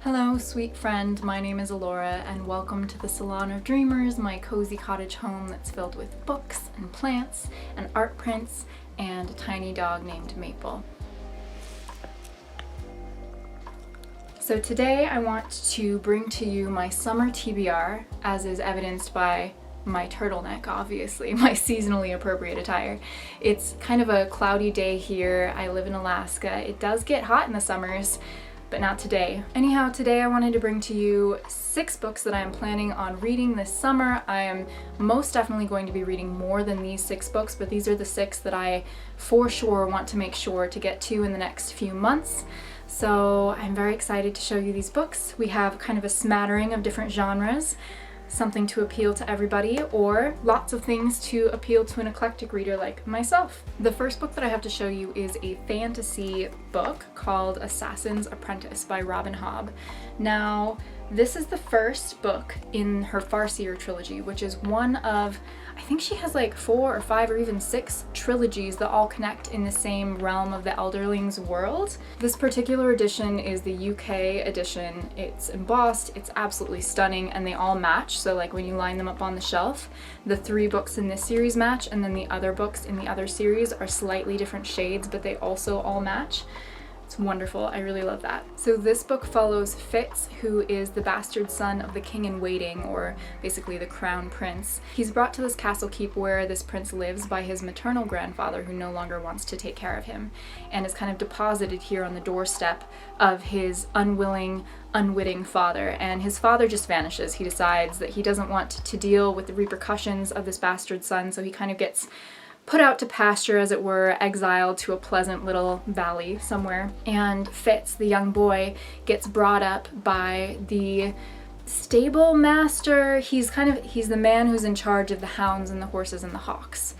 Hello, sweet friend. My name is Alora, and welcome to the Salon of Dreamers, my cozy cottage home that's filled with books and plants and art prints and a tiny dog named Maple. So today I want to bring to you my summer TBR, as is evidenced by my turtleneck, obviously, my seasonally appropriate attire. It's kind of a cloudy day here. I live in Alaska. It does get hot in the summers, but not today. Anyhow, today I wanted to bring to you 6 books that I am planning on reading this summer. I am most definitely going to be reading more than these 6 books, but these are the 6 that I for sure want to make sure to get to in the next few months. So I'm very excited to show you these books. We have kind of a smattering of different genres, something to appeal to everybody, or lots of things to appeal to an eclectic reader like myself. The first book that I have to show you is a fantasy book called Assassin's Apprentice by Robin Hobb. Now, this is the first book in her Farseer trilogy, which is one of, I think she has like 4 or 5 or even 6 trilogies that all connect in the same realm of the Elderlings world. This particular edition is the UK edition. It's embossed, it's absolutely stunning, and they all match. So like when you line them up on the shelf, the 3 books in this series match, and then the other books in the other series are slightly different shades, but they also all match. It's wonderful. I really love that. So this book follows Fitz, who is the bastard son of the king in waiting, or basically the crown prince. He's brought to this castle keep where this prince lives by his maternal grandfather, who no longer wants to take care of him, and is kind of deposited here on the doorstep of his unwitting father. And his father just vanishes. He decides that he doesn't want to deal with the repercussions of this bastard son, so he kind of gets put out to pasture, as it were, exiled to a pleasant little valley somewhere. And Fitz, the young boy, gets brought up by the stable master. He's the man who's in charge of the hounds and the horses and the hawks.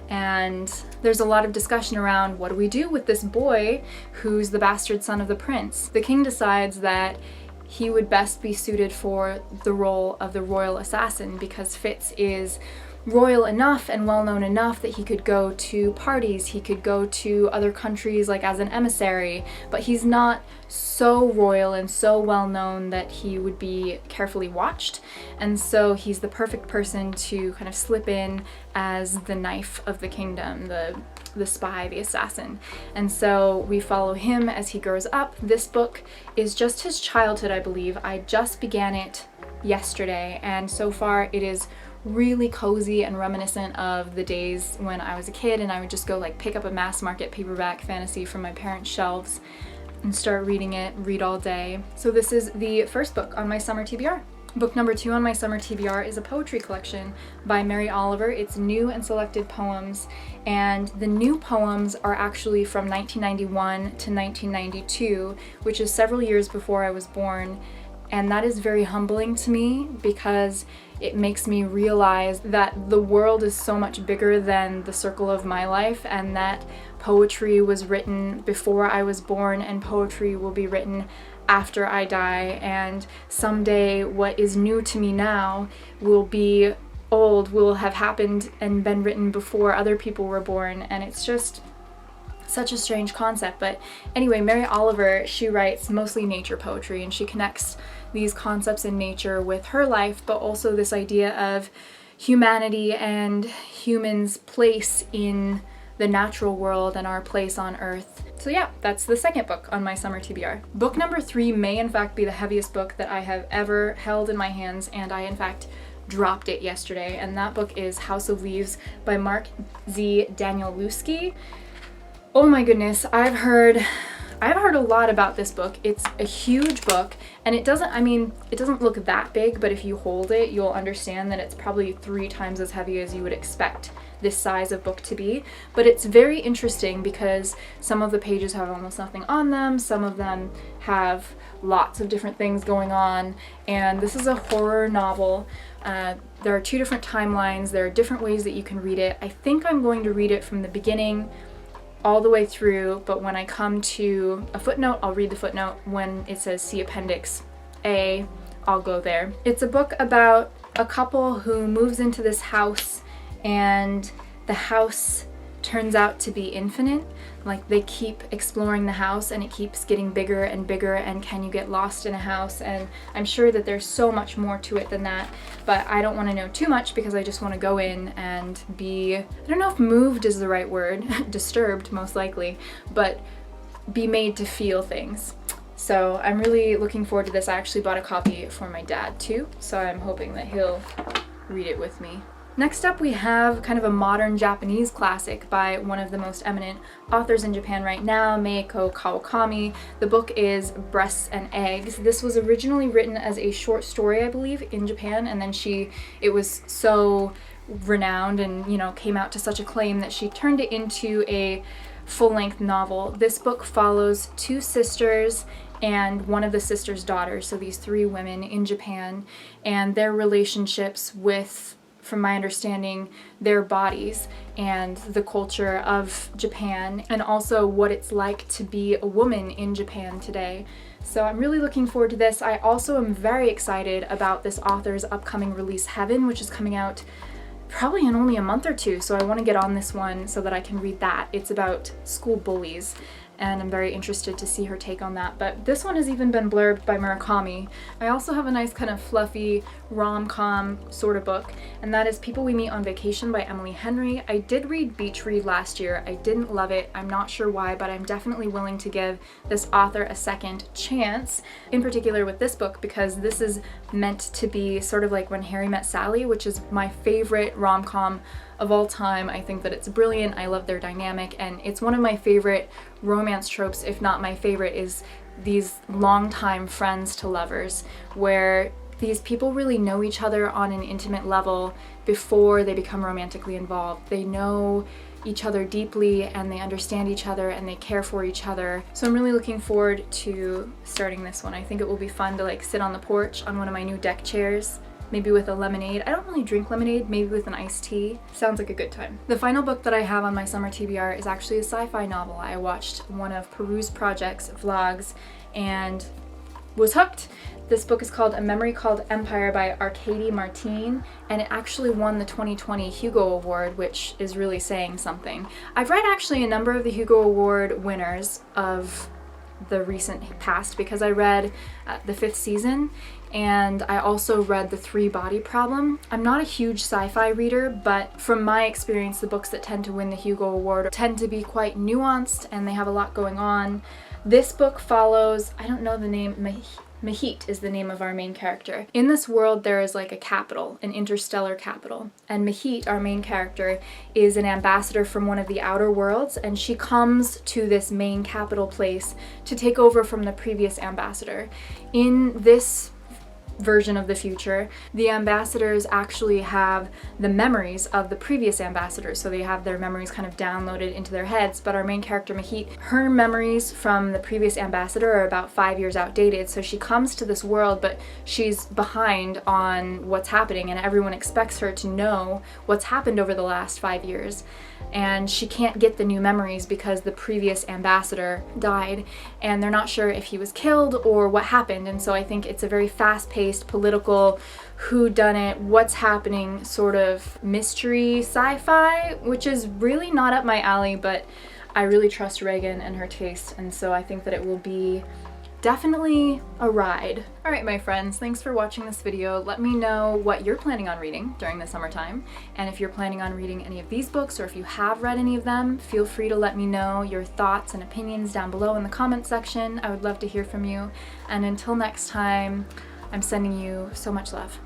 And there's a lot of discussion around, what do we do with this boy who's the bastard son of the prince? The king decides that he would best be suited for the role of the royal assassin, because Fitz is royal enough and well-known enough that he could go to parties, he could go to other countries like as an emissary, but he's not so royal and so well-known that he would be carefully watched. And so he's the perfect person to kind of slip in as the knife of the kingdom, the spy, the assassin. And so we follow him as he grows up. This book is just his childhood, I believe. I just began it yesterday, and so far it is really cozy and reminiscent of the days when I was a kid and I would just go like pick up a mass market paperback fantasy from my parents' shelves and start reading it, read all day. So this is the first book on my summer TBR. Book number 2 on my summer TBR is a poetry collection by Mary Oliver. It's new and selected poems, and the new poems are actually from 1991 to 1992, which is several years before I was born. And that is very humbling to me, because it makes me realize that the world is so much bigger than the circle of my life, and that poetry was written before I was born, and poetry will be written after I die, and someday what is new to me now will be old, will have happened and been written before other people were born, and it's just such a strange concept. But anyway, Mary Oliver, she writes mostly nature poetry, and she connects these concepts in nature with her life, but also this idea of humanity and humans' place in the natural world and our place on Earth. So yeah, that's the second book on my summer TBR. Book number 3 may in fact be the heaviest book that I have ever held in my hands, and I in fact dropped it yesterday, and that book is House of Leaves by Mark Z. Danielewski. Oh my goodness, I've heard a lot about this book. It's a huge book, and it doesn't look that big, but if you hold it, you'll understand that it's probably 3 times as heavy as you would expect this size of book to be. But it's very interesting because some of the pages have almost nothing on them, some of them have lots of different things going on, and this is a horror novel. There are 2 different timelines, there are different ways that you can read it. I think I'm going to read it from the beginning all the way through, but when I come to a footnote, I'll read the footnote. When it says see Appendix A, I'll go there. It's a book about a couple who moves into this house, and the house turns out to be infinite. Like, they keep exploring the house and it keeps getting bigger and bigger, and can you get lost in a house? And I'm sure that there's so much more to it than that, but I don't want to know too much because I just want to go in and be, I don't know if moved is the right word, disturbed most likely, but be made to feel things. So I'm really looking forward to this. I actually bought a copy for my dad too, so I'm hoping that he'll read it with me. Next up, we have kind of a modern Japanese classic by one of the most eminent authors in Japan right now, Mieko Kawakami. The book is Breasts and Eggs. This was originally written as a short story, I believe, in Japan, and then it was so renowned and, came out to such acclaim that she turned it into a full-length novel. This book follows two sisters and one of the sisters' daughters, so these three women in Japan, and their relationships with, from my understanding, their bodies and the culture of Japan, and also what it's like to be a woman in Japan today. So I'm really looking forward to this. I also am very excited about this author's upcoming release, Heaven, which is coming out probably in only a month or two, so I want to get on this one so that I can read that. It's about school bullies, and I'm very interested to see her take on that. But this one has even been blurbed by Murakami. I also have a nice kind of fluffy rom-com sort of book, and that is People We Meet on Vacation by Emily Henry. I did read Beach Read last year. I didn't love it. I'm not sure why, but I'm definitely willing to give this author a second chance, in particular with this book, because this is meant to be sort of like When Harry Met Sally, which is my favorite rom-com of all time. I think that it's brilliant. I love their dynamic, and it's one of my favorite romance tropes, if not my favorite, is these longtime friends to lovers, where these people really know each other on an intimate level before they become romantically involved. They know each other deeply, and they understand each other, and they care for each other. So I'm really looking forward to starting this one. I think it will be fun to like sit on the porch on one of my new deck chairs, maybe with a lemonade. I don't really drink lemonade, maybe with an iced tea. Sounds like a good time. The final book that I have on my summer TBR is actually a sci-fi novel. I watched one of Peru's Project's vlogs and was hooked. This book is called A Memory Called Empire by Arkady Martine, and it actually won the 2020 Hugo Award, which is really saying something. I've read actually a number of the Hugo Award winners of the recent past, because I read The Fifth Season, and I also read The Three Body Problem. I'm not a huge sci-fi reader, but from my experience, the books that tend to win the Hugo Award tend to be quite nuanced, and they have a lot going on. This book follows, I don't know the name, Mahit is the name of our main character. In this world, there is like a capital, an interstellar capital, and Mahit, our main character, is an ambassador from one of the outer worlds, and she comes to this main capital place to take over from the previous ambassador. In this version of the future, the ambassadors actually have the memories of the previous ambassadors, so they have their memories kind of downloaded into their heads. But our main character Mahit, her memories from the previous ambassador are about 5 years outdated, so she comes to this world, but she's behind on what's happening, and everyone expects her to know what's happened over the last 5 years. And she can't get the new memories because the previous ambassador died, and they're not sure if he was killed or what happened. And so I think it's a very fast-paced, political, whodunit, what's happening sort of mystery sci-fi, which is really not up my alley, but I really trust Reagan and her taste, and so I think that it will be definitely a ride. Alright my friends, thanks for watching this video. Let me know what you're planning on reading during the summertime, and if you're planning on reading any of these books, or if you have read any of them, feel free to let me know your thoughts and opinions down below in the comment section. I would love to hear from you, and until next time, I'm sending you so much love.